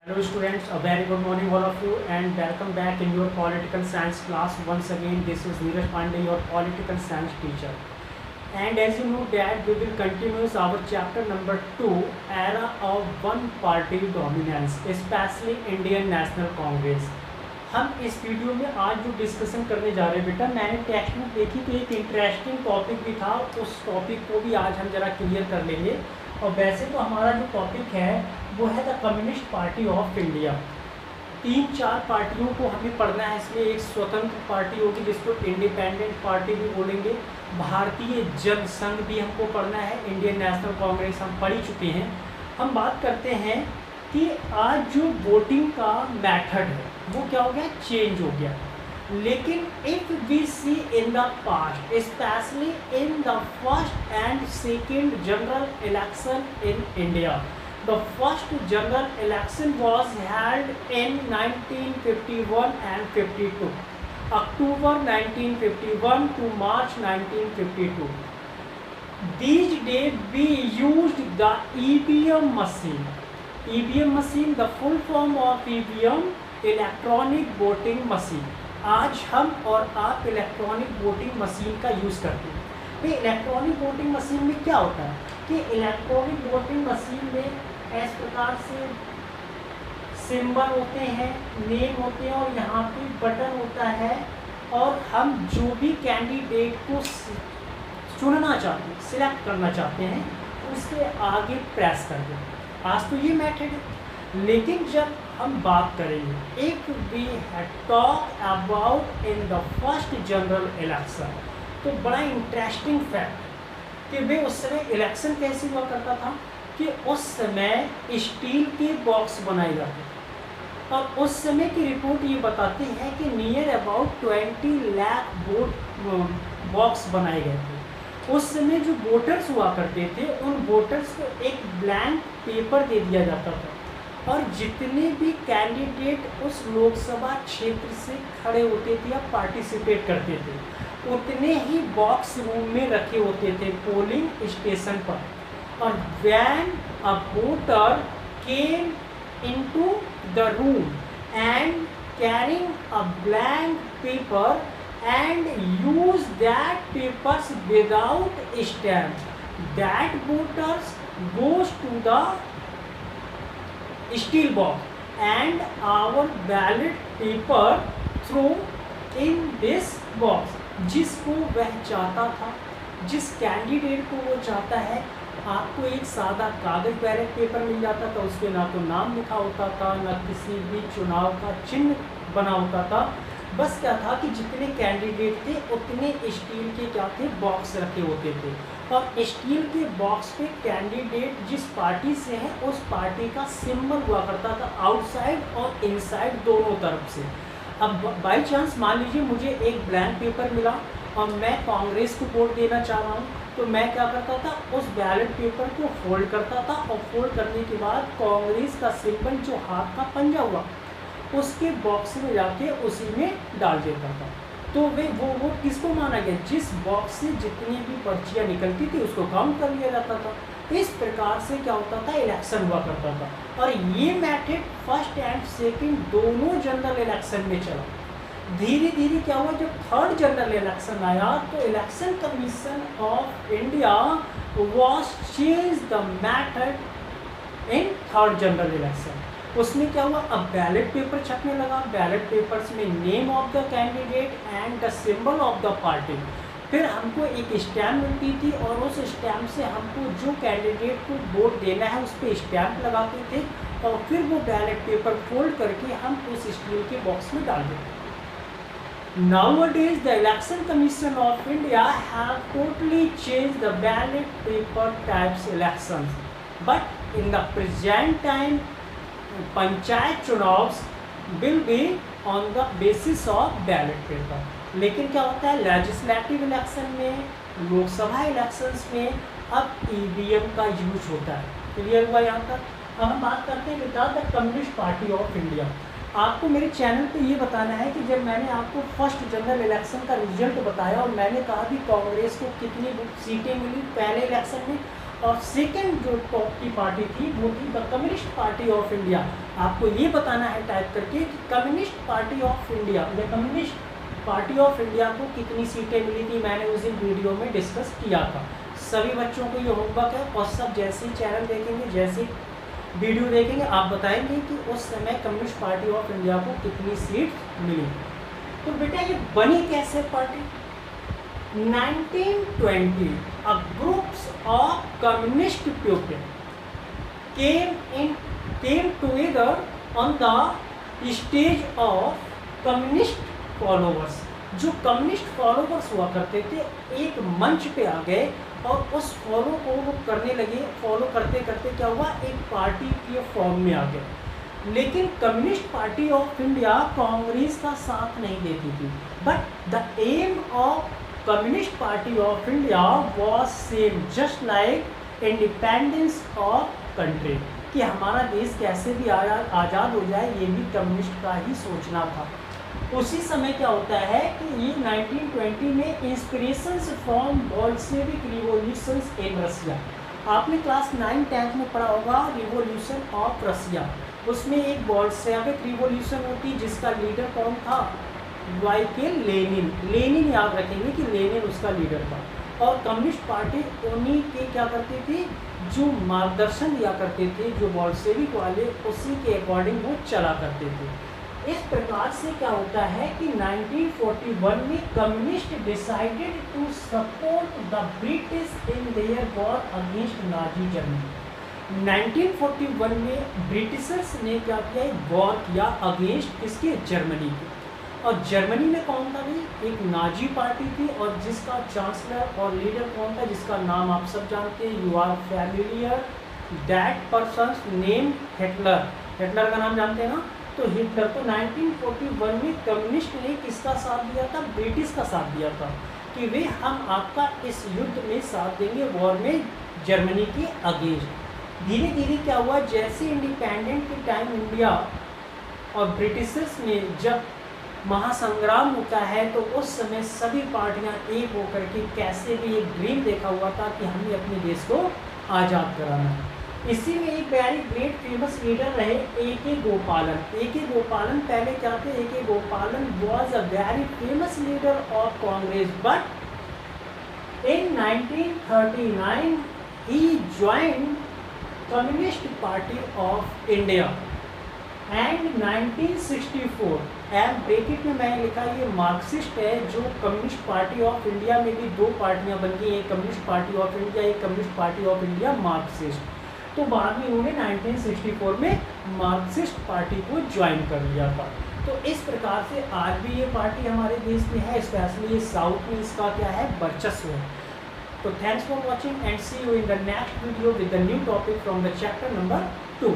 Hello students, a very good morning all of you and welcome back in your political science class. Once again, this is Neeraj Pandey, your political science teacher. And as you know that we will continue our chapter number 2, era of one party dominance, especially Indian National Congress. हम इस video में आज जो discussion करने जा रहे हैं बेटा, मैंने टेक्स्ट बुक देखी तो एक इंटरेस्टिंग टॉपिक भी था, उस टॉपिक को भी आज हम जरा क्लियर कर लेंगे। और वैसे तो हमारा जो टॉपिक है वो है the communist party of India. 3-4 पार्टियों को हमें पढ़ना है इसमें। एक स्वतंत्र पार्टी होगी जिसको इंडिपेंडेंट पार्टी भी बोलेंगे, भारतीय जनसंघ भी हमको पढ़ना है, इंडियन नेशनल कांग्रेस हम पढ़ ही चुके हैं। हम बात करते हैं कि आज जो वोटिंग का मेथड है वो क्या हो गया, चेंज हो गया। लेकिन if we see in the past, specially in the first and second general election in India, the first general election was held in 1951 and 52, October 1951 to March 1952. These days we used the EVM machine. EVM machine, the full form of EVM, electronic voting machine. आज हम और आप electronic voting machine का use करते हैं। तो electronic voting machine में क्या होता है कि इलेक्ट्रॉनिक वोटिंग मशीन में इस प्रकार से सिंबल होते हैं, नेम होते हैं और यहाँ पे बटन होता है और हम जो भी कैंडिडेट को चुनना चाहते हैं, सिलेक्ट करना चाहते हैं, उसके आगे प्रेस कर दें। आज तो ये मेथड है। लेकिन जब हम बात करेंगे if we talk about in the first general election, तो बड़ा इंटरेस्टिंग फैक्ट कि वे उस समय इलेक्शन कैसे हुआ करता था कि उस समय स्टील के बॉक्स बनाए जाते थे और उस समय की रिपोर्ट ये बताती है कि near about 20 lakh vote box बनाए गए थे। उस समय जो वोटर्स हुआ करते थे उन वोटर्स को एक ब्लैंक पेपर दे दिया जाता था और जितने भी कैंडिडेट उस लोकसभा क्षेत्र से खड़े होते थे या पार्टिसिपेट करते थे उतने ही बॉक्स रूम में रखे होते थे पोलिंग स्टेशन पर। और when a voter came into the room and carrying a blank paper and used that papers without stamp, that voters goes to the steel box and our ballot paper throw in this box। जिसको वह चाहता था, जिस candidate को वो चाहता है, आपको एक सादा कागज बैलेट पेपर मिल जाता था, उसके ना तो नाम लिखा होता था ना किसी भी चुनाव का चिन्ह बना होता था। बस क्या था कि जितने कैंडिडेट थे उतने स्टील के क्या थे, बॉक्स रखे होते थे और स्टील के बॉक्स पे कैंडिडेट जिस पार्टी से है उस पार्टी का सिंबल हुआ करता था आउटसाइड और इनसाइड दोनों तरफ से। अब बाई चांस मान लीजिए मुझे एक ब्लैंक पेपर मिला और मैं कांग्रेस को वोट देना चाह रहा हूँ, तो मैं क्या करता था, उस बैलेट पेपर को फोल्ड करता था और फोल्ड करने के बाद कांग्रेस का सिंबल जो हाथ का पंजा हुआ उसके बॉक्स में जाके उसी में डाल देता था। तो वो वोट किसको माना गया, जिस बॉक्स से जितनी भी पर्चियाँ निकलती थी उसको काउंट कर लिया जाता था। इस प्रकार से क्या होता था, इलेक्शन हुआ करता था। और ये मेथड फर्स्ट एंड सेकंड दोनों जनरल इलेक्शन में चला। धीरे धीरे क्या हुआ, जब थर्ड जनरल इलेक्शन आया तो election commission of India was change the method in third general election. उसमें क्या हुआ, अब बैलेट पेपर छपने लगा, बैलेट पेपर्स में name of the candidate and the symbol of the party. फिर हमको एक स्टैम्प मिलती थी और उस स्टैम्प से हमको जो कैंडिडेट को वोट देना है उस पर स्टैम्प लगाते थे और फिर वो बैलेट पेपर फोल्ड करके हम उस स्टील के बॉक्स में डाल देते। Nowadays, the Election Commission of India have totally changed the ballot paper types elections. But in the present time, panchayat चुनाव will be on the basis of ballot paper। लेकिन क्या होता है, लेजिस्लेटिव इलेक्शन में, लोकसभा इलेक्शंस में अब ईवीएम का use होता है। क्लियर हुआ यहाँ तक। अब हम बात करते हैं बेटा the communist party of India. आपको मेरे चैनल पे ये बताना है कि जब मैंने आपको फर्स्ट जनरल इलेक्शन का रिजल्ट बताया और मैंने कहा कि कांग्रेस को कितनी सीटें मिली पहले इलेक्शन में और सेकेंड जो टॉप की पार्टी थी वो थी the communist party of India. आपको ये बताना है टाइप करके कि communist party of India, the communist party of India को कितनी सीटें मिली थी, मैंने उस दिन वीडियो में डिस्कस किया था। सभी बच्चों को ये होमवर्क है और सब जैसे ही चैनल देखेंगे, जैसे वीडियो देखेंगे, आप बताएंगे कि उस समय कम्युनिस्ट पार्टी ऑफ इंडिया को कितनी सीट मिली। तो बेटा ये बनी कैसे party? 1920 a groups of communist people came together on the stage of communist followers। जो कम्युनिस्ट फॉलोवर्स हुआ करते थे एक मंच पे आ गए और उस फॉलो को वो करने लगे। फॉलो करते करते क्या हुआ, एक पार्टी के फॉर्म में आ गए। लेकिन communist party of India Congress का साथ नहीं देती थी, but the aim of communist party of India was same just like independence of country, कि हमारा देश कैसे भी आज़ाद हो जाए, ये भी कम्युनिस्ट का ही सोचना था। उसी समय क्या होता है कि ये 1920 में inspirations from Bolshevik revolutions in Russia. आपने क्लास 9-10 में पढ़ा होगा रिवॉल्यूशन ऑफ रशिया। उसमें एक बोल्शेविक रिवॉल्यूशन होती जिसका लीडर कौन था, वाई लेनिन। लेनिन याद रखेंगे कि लेनिन उसका लीडर था। और कम्युनिस्ट पार्टी उन्हीं के क्या करती थी, जो मार्गदर्शन दिया करते थे, जो बोल्शेविक वाले, उसी के अकॉर्डिंग वो चला करते थे। इस प्रकार से क्या होता है कि 1941 में communist decided to support the British in their war against Nazi Germany. 1941 में ब्रिटिशर्स ने क्या किया, वॉर किया अगेंस्ट किसके, जर्मनी के। और जर्मनी में कौन था भाई, एक नाजी पार्टी थी और जिसका चांसलर और लीडर कौन था, जिसका नाम आप सब जानते हैं, you are familiar that person name Hitler. Hitler का नाम जानते हैं ना, तो हिटलर। तो 1941 में कम्युनिस्ट ने किसका साथ दिया था, ब्रिटिश का साथ दिया था, कि वे हम आपका इस युद्ध में साथ देंगे, वॉर में जर्मनी के अगेंस्ट। धीरे धीरे क्या हुआ, जैसे इंडिपेंडेंट के टाइम इंडिया और ब्रिटिशर्स में जब महासंग्राम होता है, तो उस समय सभी पार्टियां एक होकर के कैसे भी एक ड्रीम देखा हुआ था कि हमें अपने देश को आज़ाद कराना है। इसी में एक वेरी ग्रेट फेमस लीडर रहे A.K. गोपालन। A.K. गोपालन पहले क्या थे, A.K. गोपालन was a very famous leader of Congress, but in 1939 he joined communist party of India and 1964 and bracket में मैंने लिखा ये मार्क्सिस्ट है। जो कम्युनिस्ट पार्टी ऑफ इंडिया में भी दो पार्टियां बन गई, एक कम्युनिस्ट पार्टी ऑफ इंडिया, एक communist party of India Marxist. तो बाद में उन्होंने 1964 में मार्क्सिस्ट पार्टी को ज्वाइन कर लिया था। तो इस प्रकार से आज भी ये पार्टी हमारे देश में है, स्पेशली ये साउथ में इसका क्या है, वर्चस्व है। तो thanks for watching and see you in the next video with the new topic from the chapter number 2।